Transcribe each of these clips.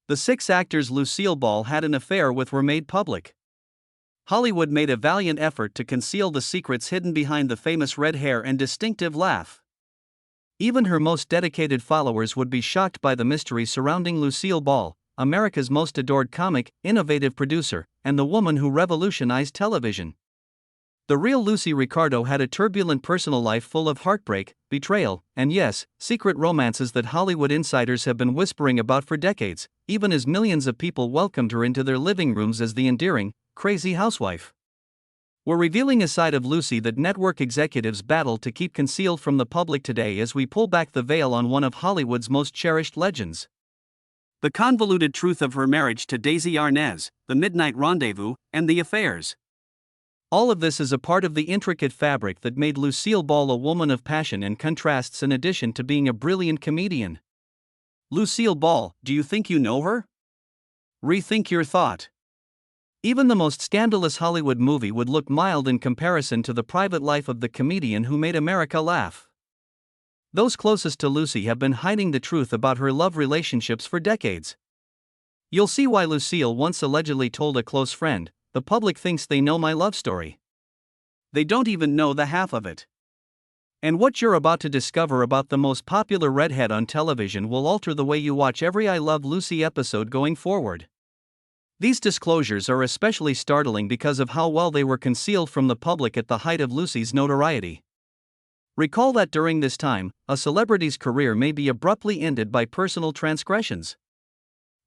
The 6 actors Lucille Ball had an affair with were made public. Hollywood made a valiant effort to conceal the secrets hidden behind the famous red hair and distinctive laugh. Even her most dedicated followers would be shocked by the mystery surrounding Lucille Ball, America's most adored comic, innovative producer, and the woman who revolutionized television. The real Lucy Ricardo had a turbulent personal life full of heartbreak, betrayal, and yes, secret romances that Hollywood insiders have been whispering about for decades, even as millions of people welcomed her into their living rooms as the endearing, crazy housewife. We're revealing a side of Lucy that network executives battle to keep concealed from the public today as we pull back the veil on one of Hollywood's most cherished legends. The convoluted truth of her marriage to Daisy Arnaz, the midnight rendezvous, and the affairs. All of this is a part of the intricate fabric that made Lucille Ball a woman of passion and contrasts in addition to being a brilliant comedian. Lucille Ball, do you think you know her? Rethink your thought. Even the most scandalous Hollywood movie would look mild in comparison to the private life of the comedian who made America laugh. Those closest to Lucy have been hiding the truth about her love relationships for decades. You'll see why Lucille once allegedly told a close friend, "The public thinks they know my love story. They don't even know the half of it." And what you're about to discover about the most popular redhead on television will alter the way you watch every I Love Lucy episode going forward. These disclosures are especially startling because of how well they were concealed from the public at the height of Lucy's notoriety. Recall that during this time, a celebrity's career may be abruptly ended by personal transgressions.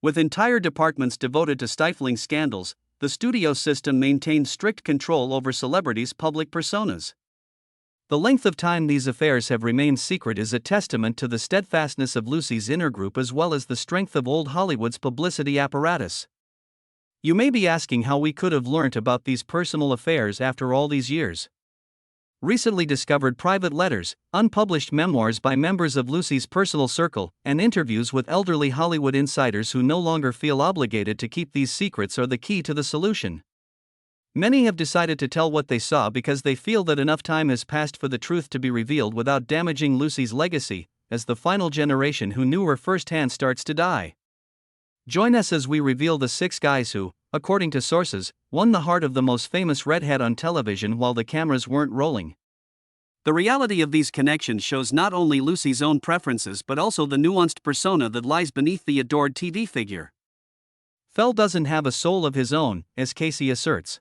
With entire departments devoted to stifling scandals, the studio system maintained strict control over celebrities' public personas. The length of time these affairs have remained secret is a testament to the steadfastness of Lucy's inner group as well as the strength of old Hollywood's publicity apparatus. You may be asking how we could have learnt about these personal affairs after all these years. Recently discovered private letters, unpublished memoirs by members of Lucy's personal circle, and interviews with elderly Hollywood insiders who no longer feel obligated to keep these secrets are the key to the solution. Many have decided to tell what they saw because they feel that enough time has passed for the truth to be revealed without damaging Lucy's legacy, as the final generation who knew her firsthand starts to die. Join us as we reveal the 6 guys who, according to sources, won the heart of the most famous redhead on television while the cameras weren't rolling. The reality of these connections shows not only Lucy's own preferences but also the nuanced persona that lies beneath the adored TV figure. Fell doesn't have a soul of his own, as Casey asserts.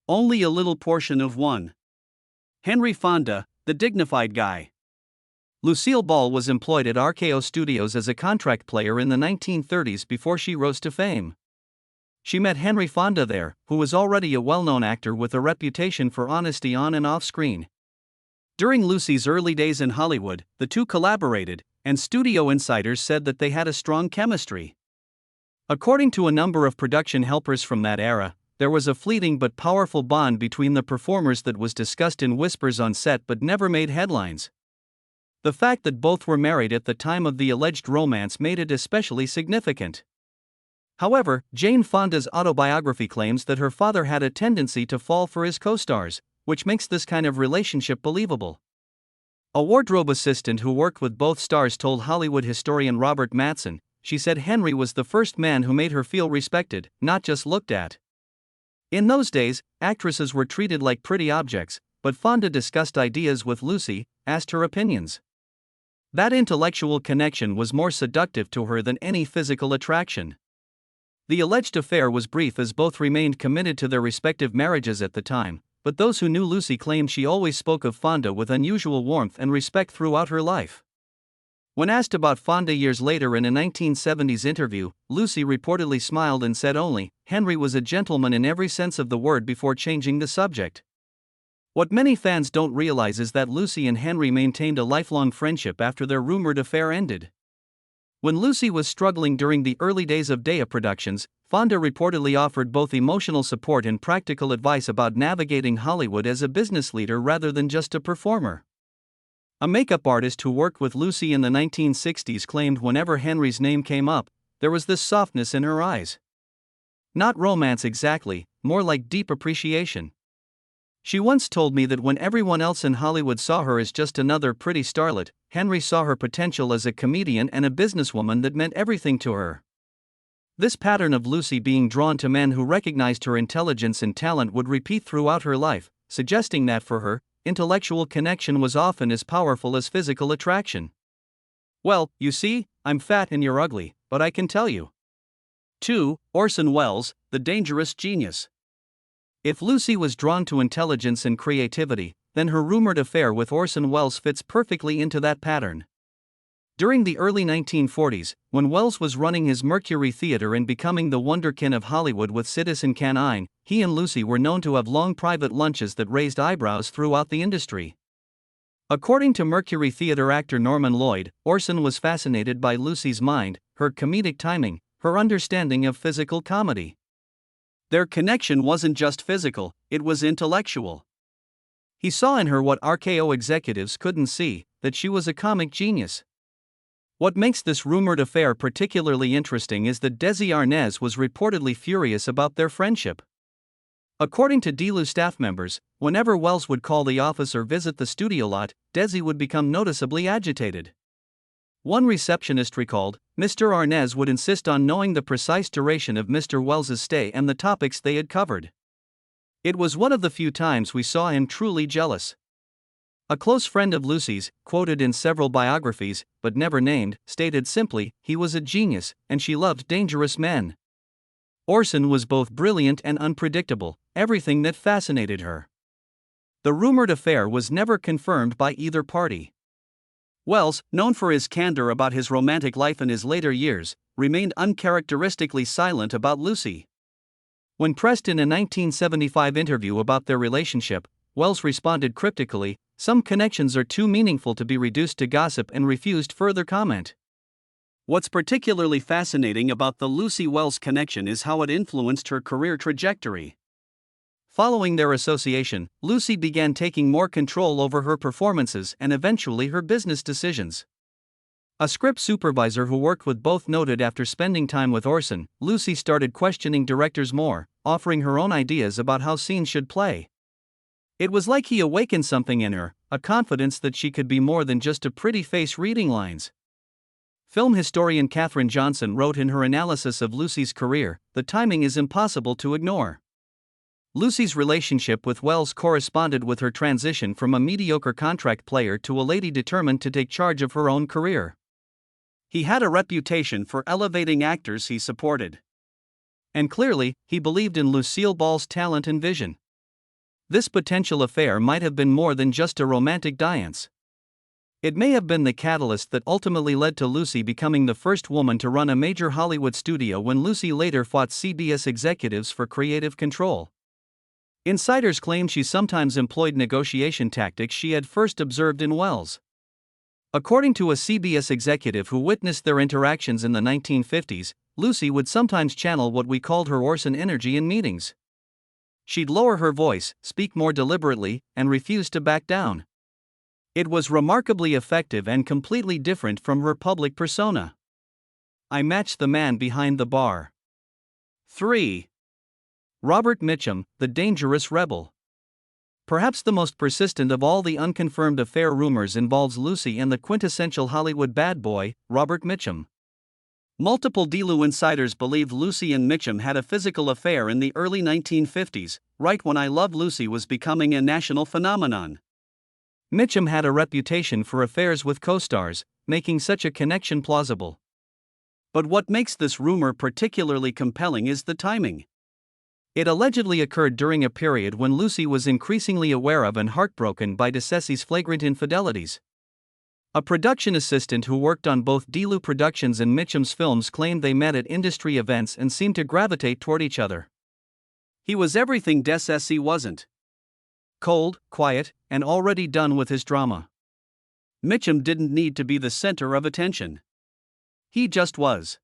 Only a little portion of one. Henry Fonda, the dignified guy. Lucille Ball was employed at RKO Studios as a contract player in the 1930s before she rose to fame. She met Henry Fonda there, who was already a well-known actor with a reputation for honesty on and off screen. During Lucy's early days in Hollywood, the two collaborated, and studio insiders said that they had a strong chemistry. According to a number of production helpers from that era, there was a fleeting but powerful bond between the performers that was discussed in whispers on set but never made headlines. The fact that both were married at the time of the alleged romance made it especially significant. However, Jane Fonda's autobiography claims that her father had a tendency to fall for his co-stars, which makes this kind of relationship believable. A wardrobe assistant who worked with both stars told Hollywood historian Robert Mattson, she said Henry was the first man who made her feel respected, not just looked at. In those days, actresses were treated like pretty objects, but Fonda discussed ideas with Lucy, asked her opinions. That intellectual connection was more seductive to her than any physical attraction. The alleged affair was brief as both remained committed to their respective marriages at the time, but those who knew Lucy claimed she always spoke of Fonda with unusual warmth and respect throughout her life. When asked about Fonda years later in a 1970s interview, Lucy reportedly smiled and said only, "Henry was a gentleman in every sense of the word," before changing the subject. What many fans don't realize is that Lucy and Henry maintained a lifelong friendship after their rumored affair ended. When Lucy was struggling during the early days of Dea Productions, Fonda reportedly offered both emotional support and practical advice about navigating Hollywood as a business leader rather than just a performer. A makeup artist who worked with Lucy in the 1960s claimed whenever Henry's name came up, there was this softness in her eyes. Not romance exactly, more like deep appreciation. She once told me that when everyone else in Hollywood saw her as just another pretty starlet, Henry saw her potential as a comedian and a businesswoman that meant everything to her. This pattern of Lucy being drawn to men who recognized her intelligence and talent would repeat throughout her life, suggesting that for her, intellectual connection was often as powerful as physical attraction. Well, you see, I'm fat and you're ugly, but I can tell you. 2. Orson Welles, the dangerous genius. If Lucy was drawn to intelligence and creativity, then her rumored affair with Orson Welles fits perfectly into that pattern. During the early 1940s, when Welles was running his Mercury Theatre and becoming the wunderkind of Hollywood with Citizen Kane, he and Lucy were known to have long private lunches that raised eyebrows throughout the industry. According to Mercury Theatre actor Norman Lloyd, Orson was fascinated by Lucy's mind, her comedic timing, her understanding of physical comedy. Their connection wasn't just physical, it was intellectual. He saw in her what RKO executives couldn't see, that she was a comic genius. What makes this rumored affair particularly interesting is that Desi Arnaz was reportedly furious about their friendship. According to Delu staff members, whenever Welles would call the office or visit the studio lot, Desi would become noticeably agitated. One receptionist recalled, Mr. Arnaz would insist on knowing the precise duration of Mr. Wells's stay and the topics they had covered. It was one of the few times we saw him truly jealous. A close friend of Lucy's, quoted in several biographies, but never named, stated simply, he was a genius, and she loved dangerous men. Orson was both brilliant and unpredictable, everything that fascinated her. The rumored affair was never confirmed by either party. Welles, known for his candor about his romantic life in his later years, remained uncharacteristically silent about Lucy. When pressed in a 1975 interview about their relationship, Welles responded cryptically, "Some connections are too meaningful to be reduced to gossip," and refused further comment. What's particularly fascinating about the Lucy-Welles connection is how it influenced her career trajectory. Following their association, Lucy began taking more control over her performances and eventually her business decisions. A script supervisor who worked with both noted after spending time with Orson, Lucy started questioning directors more, offering her own ideas about how scenes should play. It was like he awakened something in her, a confidence that she could be more than just a pretty face reading lines. Film historian Katherine Johnson wrote in her analysis of Lucy's career, "The timing is impossible to ignore." Lucy's relationship with Welles corresponded with her transition from a mediocre contract player to a lady determined to take charge of her own career. He had a reputation for elevating actors he supported. And clearly, he believed in Lucille Ball's talent and vision. This potential affair might have been more than just a romantic dalliance. It may have been the catalyst that ultimately led to Lucy becoming the first woman to run a major Hollywood studio when Lucy later fought CBS executives for creative control. Insiders claim she sometimes employed negotiation tactics she had first observed in Welles. According to a CBS executive who witnessed their interactions in the 1950s, Lucy would sometimes channel what we called her Orson energy in meetings. She'd lower her voice, speak more deliberately, and refuse to back down. It was remarkably effective and completely different from her public persona. I matched the man behind the bar. 3. Robert Mitchum, the dangerous rebel. Perhaps the most persistent of all the unconfirmed affair rumors involves Lucy and the quintessential Hollywood bad boy, Robert Mitchum. Multiple Delu insiders believed Lucy and Mitchum had a physical affair in the early 1950s, right when I Love Lucy was becoming a national phenomenon. Mitchum had a reputation for affairs with co-stars, making such a connection plausible. But what makes this rumor particularly compelling is the timing. It allegedly occurred during a period when Lucy was increasingly aware of and heartbroken by DeCessi's flagrant infidelities. A production assistant who worked on both Delu Productions and Mitchum's films claimed they met at industry events and seemed to gravitate toward each other. He was everything DeCessi wasn't. Cold, quiet, and already done with his drama. Mitchum didn't need to be the center of attention. He just was.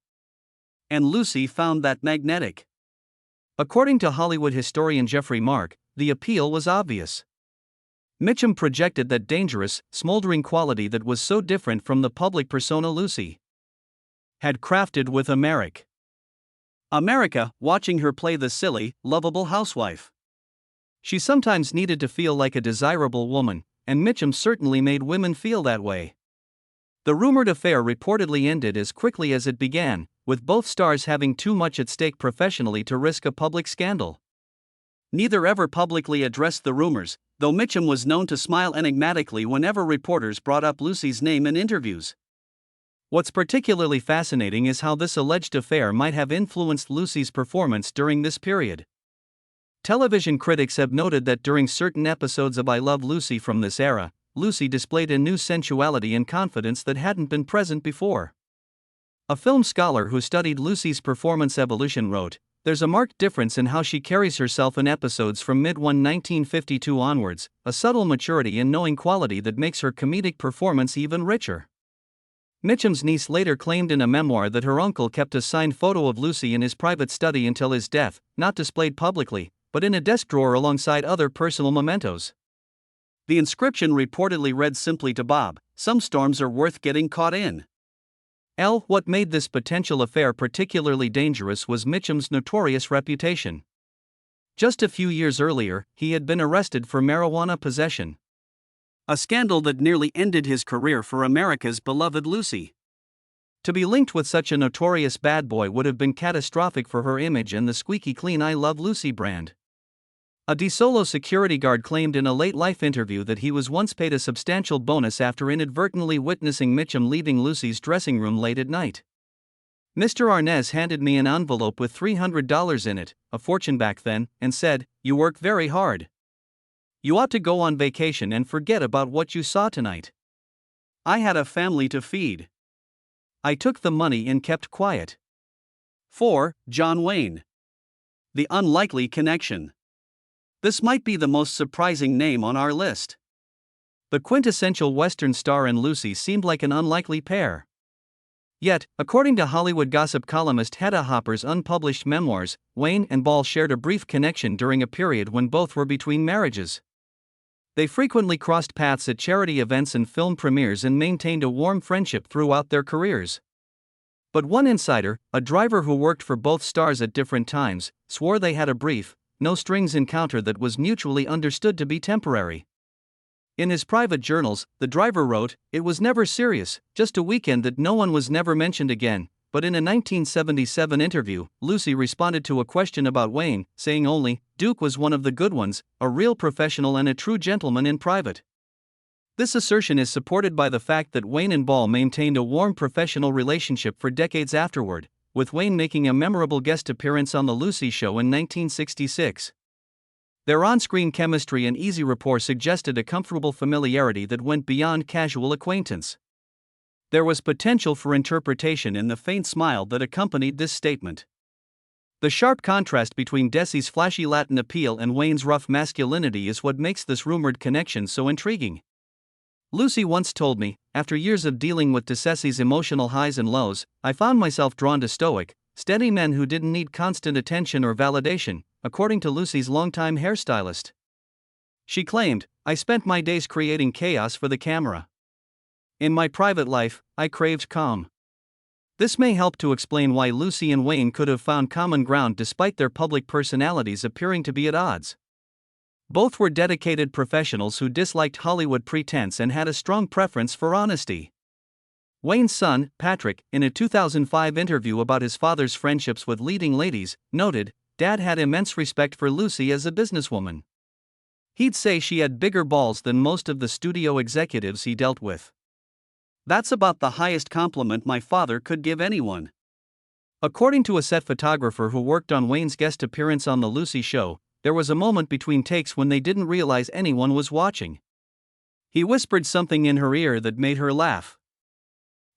And Lucy found that magnetic. According to Hollywood historian Jeffrey Mark, the appeal was obvious. Mitchum projected that dangerous, smoldering quality that was so different from the public persona Lucy had crafted with America, watching her play the silly, lovable housewife. She sometimes needed to feel like a desirable woman, and Mitchum certainly made women feel that way. The rumored affair reportedly ended as quickly as it began, with both stars having too much at stake professionally to risk a public scandal. Neither ever publicly addressed the rumors, though Mitchum was known to smile enigmatically whenever reporters brought up Lucille's name in interviews. What's particularly fascinating is how this alleged affair might have influenced Lucille's performance during this period. Television critics have noted that during certain episodes of I Love Lucy from this era, Lucy displayed a new sensuality and confidence that hadn't been present before. A film scholar who studied Lucy's performance evolution wrote, "There's a marked difference in how she carries herself in episodes from mid-1952 onwards, a subtle maturity and knowing quality that makes her comedic performance even richer." Mitchum's niece later claimed in a memoir that her uncle kept a signed photo of Lucy in his private study until his death, not displayed publicly, but in a desk drawer alongside other personal mementos. The inscription reportedly read simply to Bob, "Some storms are worth getting caught in." What made this potential affair particularly dangerous was Mitchum's notorious reputation. Just a few years earlier, he had been arrested for marijuana possession. A scandal that nearly ended his career for America's beloved Lucy. To be linked with such a notorious bad boy would have been catastrophic for her image and the squeaky clean I Love Lucy brand. A DeSolo security guard claimed in a late-life interview that he was once paid a substantial bonus after inadvertently witnessing Mitchum leaving Lucy's dressing room late at night. "Mr. Arnez handed me an envelope with $300 in it, a fortune back then, and said, 'You work very hard. You ought to go on vacation and forget about what you saw tonight. I had a family to feed. I took the money and kept quiet.'" 4. John Wayne. The unlikely connection. This might be the most surprising name on our list. The quintessential Western star and Lucy seemed like an unlikely pair. Yet, according to Hollywood gossip columnist Hedda Hopper's unpublished memoirs, Wayne and Ball shared a brief connection during a period when both were between marriages. They frequently crossed paths at charity events and film premieres and maintained a warm friendship throughout their careers. But one insider, a driver who worked for both stars at different times, swore they had a brief, no-strings encounter that was mutually understood to be temporary. In his private journals, the driver wrote, "It was never serious, just a weekend that no one was never mentioned again." But in a 1977 interview, Lucy responded to a question about Wayne, saying only, "Duke was one of the good ones, a real professional and a true gentleman in private." This assertion is supported by the fact that Wayne and Ball maintained a warm professional relationship for decades afterward, with Wayne making a memorable guest appearance on The Lucy Show in 1966. Their on-screen chemistry and easy rapport suggested a comfortable familiarity that went beyond casual acquaintance. There was potential for interpretation in the faint smile that accompanied this statement. The sharp contrast between Desi's flashy Latin appeal and Wayne's rough masculinity is what makes this rumored connection so intriguing. Lucy once told me, "After years of dealing with Desi's emotional highs and lows, I found myself drawn to stoic, steady men who didn't need constant attention or validation," according to Lucy's longtime hairstylist. She claimed, "I spent my days creating chaos for the camera. In my private life, I craved calm." This may help to explain why Lucy and Wayne could have found common ground despite their public personalities appearing to be at odds. Both were dedicated professionals who disliked Hollywood pretense and had a strong preference for honesty. Wayne's son, Patrick, in a 2005 interview about his father's friendships with leading ladies, noted, "Dad had immense respect for Lucy as a businesswoman. He'd say she had bigger balls than most of the studio executives he dealt with. That's about the highest compliment my father could give anyone." According to a set photographer who worked on Wayne's guest appearance on The Lucy Show, there was a moment between takes when they didn't realize anyone was watching. He whispered something in her ear that made her laugh.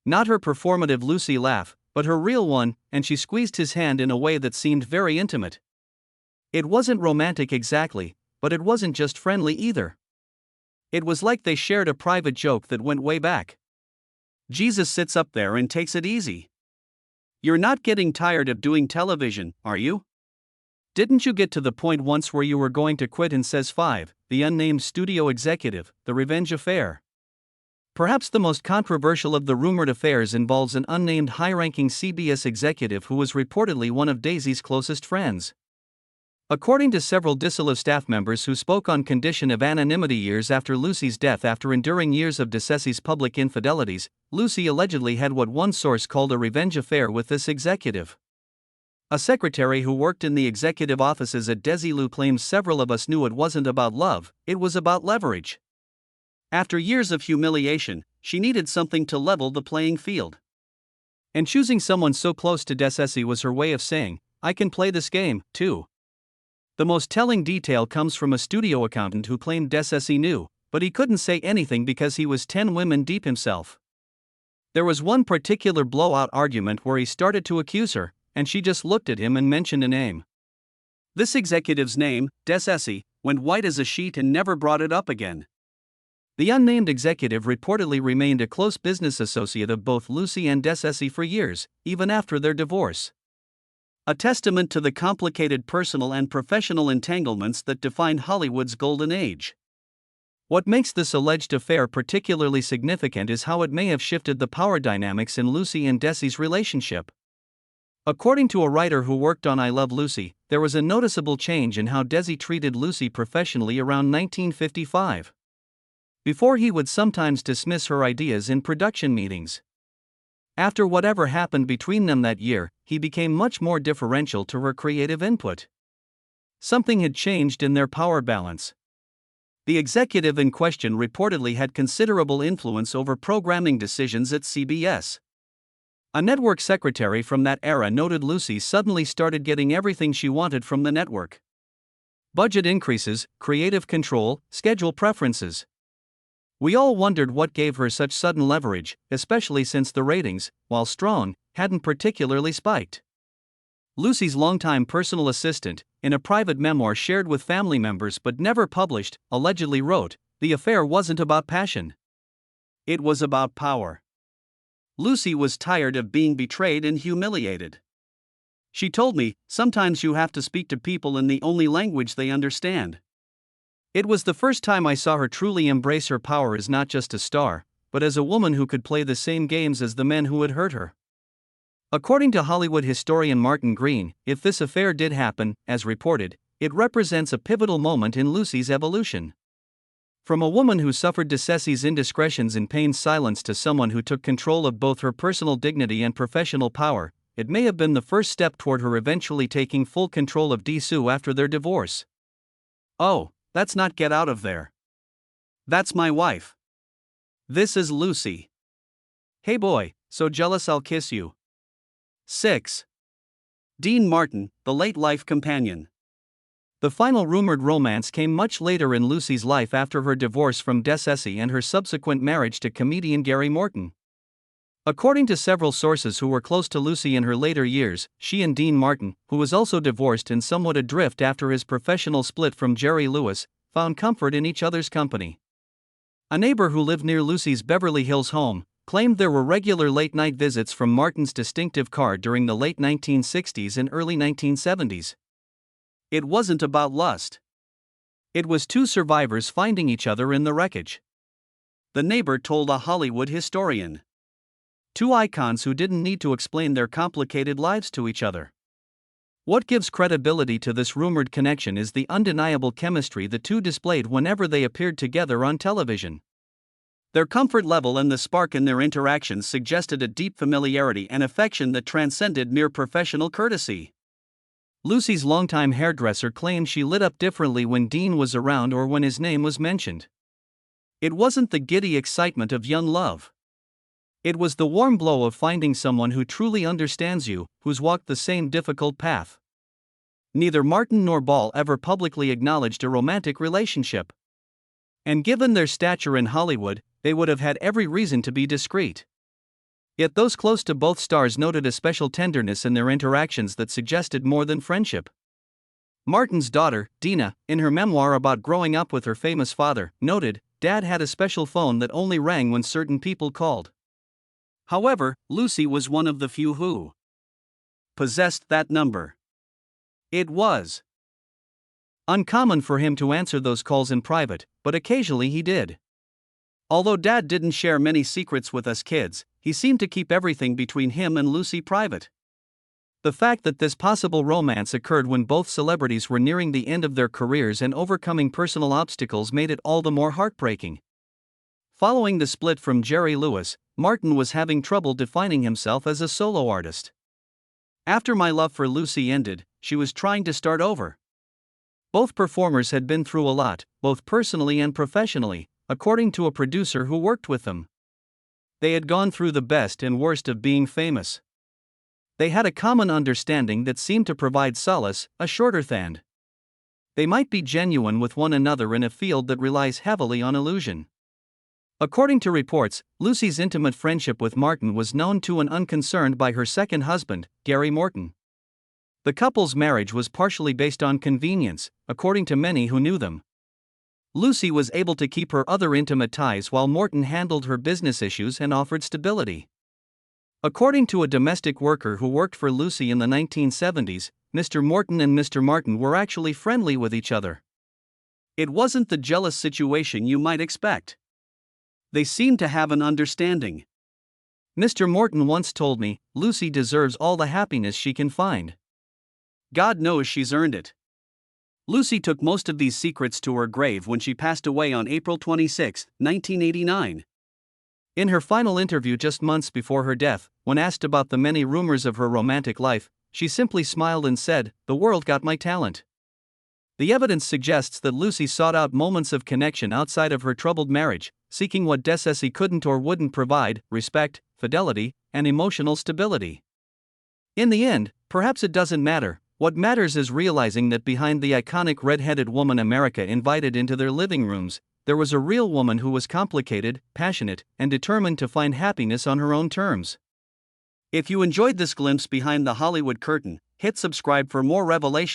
Not her performative Lucy laugh, but her real one, and she squeezed his hand in a way that seemed very intimate. It wasn't romantic exactly, but it wasn't just friendly either. It was like they shared a private joke that went way back. Jesus sits up there and takes it easy. "You're not getting tired of doing television, are you? Didn't you get to the point once where you were going to quit?" and says 5, the unnamed studio executive, the revenge affair. Perhaps the most controversial of the rumored affairs involves an unnamed high-ranking CBS executive who was reportedly one of Daisy's closest friends. According to several Lucille staff members who spoke on condition of anonymity years after Lucy's death after enduring years of DeCessi's public infidelities, Lucy allegedly had what one source called a revenge affair with this executive. A secretary who worked in the executive offices at Desilu claims several of us knew it wasn't about love, it was about leverage. After years of humiliation, she needed something to level the playing field. And choosing someone so close to DeCessi was her way of saying, I can play this game, too. The most telling detail comes from a studio accountant who claimed DeCessi knew, but he couldn't say anything because he was 10 women deep himself. There was one particular blowout argument where he started to accuse her, and she just looked at him and mentioned a name. This executive's name, DeCessi, went white as a sheet and never brought it up again. The unnamed executive reportedly remained a close business associate of both Lucy and DeCessi for years, even after their divorce. A testament to the complicated personal and professional entanglements that defined Hollywood's golden age. What makes this alleged affair particularly significant is how it may have shifted the power dynamics in Lucy and Desi's relationship. According to a writer who worked on I Love Lucy, there was a noticeable change in how Desi treated Lucy professionally around 1955. Before, he would sometimes dismiss her ideas in production meetings. After whatever happened between them that year, he became much more deferential to her creative input. Something had changed in their power balance. The executive in question reportedly had considerable influence over programming decisions at CBS. A network secretary from that era noted Lucy suddenly started getting everything she wanted from the network. Budget increases, creative control, schedule preferences. We all wondered what gave her such sudden leverage, especially since the ratings, while strong, hadn't particularly spiked. Lucy's longtime personal assistant, in a private memoir shared with family members but never published, allegedly wrote, "The affair wasn't about passion. It was about power." Lucy was tired of being betrayed and humiliated. She told me, "Sometimes you have to speak to people in the only language they understand." It was the first time I saw her truly embrace her power as not just a star, but as a woman who could play the same games as the men who had hurt her. According to Hollywood historian Martin Green, if this affair did happen, as reported, it represents a pivotal moment in Lucy's evolution. From a woman who suffered DeCessi's indiscretions in pained silence to someone who took control of both her personal dignity and professional power, it may have been the first step toward her eventually taking full control of Desilu after their divorce. "Oh, that's not Get Out of There. That's my wife. This is Lucy. Hey boy, so jealous I'll kiss you." 6. Dean Martin, the late life companion. The final rumored romance came much later in Lucy's life after her divorce from DeCessi and her subsequent marriage to comedian Gary Morton. According to several sources who were close to Lucy in her later years, she and Dean Martin, who was also divorced and somewhat adrift after his professional split from Jerry Lewis, found comfort in each other's company. A neighbor who lived near Lucy's Beverly Hills home claimed there were regular late-night visits from Martin's distinctive car during the late 1960s and early 1970s. It wasn't about lust. It was two survivors finding each other in the wreckage. The neighbor told a Hollywood historian. Two icons who didn't need to explain their complicated lives to each other. What gives credibility to this rumored connection is the undeniable chemistry the two displayed whenever they appeared together on television. Their comfort level and the spark in their interactions suggested a deep familiarity and affection that transcended mere professional courtesy. Lucy's longtime hairdresser claimed she lit up differently when Dean was around or when his name was mentioned. It wasn't the giddy excitement of young love. It was the warm glow of finding someone who truly understands you, who's walked the same difficult path. Neither Martin nor Ball ever publicly acknowledged a romantic relationship. And given their stature in Hollywood, they would have had every reason to be discreet. Yet those close to both stars noted a special tenderness in their interactions that suggested more than friendship. Martin's daughter, Dina, in her memoir about growing up with her famous father, noted, "Dad had a special phone that only rang when certain people called." However, Lucy was one of the few who possessed that number. It was uncommon for him to answer those calls in private, but occasionally he did. Although Dad didn't share many secrets with us kids, he seemed to keep everything between him and Lucy private. The fact that this possible romance occurred when both celebrities were nearing the end of their careers and overcoming personal obstacles made it all the more heartbreaking. Following the split from Jerry Lewis, Martin was having trouble defining himself as a solo artist. After My Love for Lucy ended, she was trying to start over. Both performers had been through a lot, both personally and professionally, according to a producer who worked with them. They had gone through the best and worst of being famous. They had a common understanding that seemed to provide solace, a shorter than. They might be genuine with one another in a field that relies heavily on illusion. According to reports, Lucy's intimate friendship with Martin was known to and unconcerned by her second husband, Gary Morton. The couple's marriage was partially based on convenience, according to many who knew them. Lucy was able to keep her other intimate ties while Morton handled her business issues and offered stability. According to a domestic worker who worked for Lucy in the 1970s, Mr. Morton and Mr. Martin were actually friendly with each other. It wasn't the jealous situation you might expect. They seemed to have an understanding. Mr. Morton once told me, "Lucy deserves all the happiness she can find. God knows she's earned it." Lucy took most of these secrets to her grave when she passed away on April 26, 1989. In her final interview just months before her death, when asked about the many rumors of her romantic life, she simply smiled and said, "The world got my talent." The evidence suggests that Lucy sought out moments of connection outside of her troubled marriage, seeking what Desessy couldn't or wouldn't provide: respect, fidelity, and emotional stability. In the end, perhaps it doesn't matter. What matters is realizing that behind the iconic red-headed woman America invited into their living rooms, there was a real woman who was complicated, passionate, and determined to find happiness on her own terms. If you enjoyed this glimpse behind the Hollywood curtain, hit subscribe for more revelations.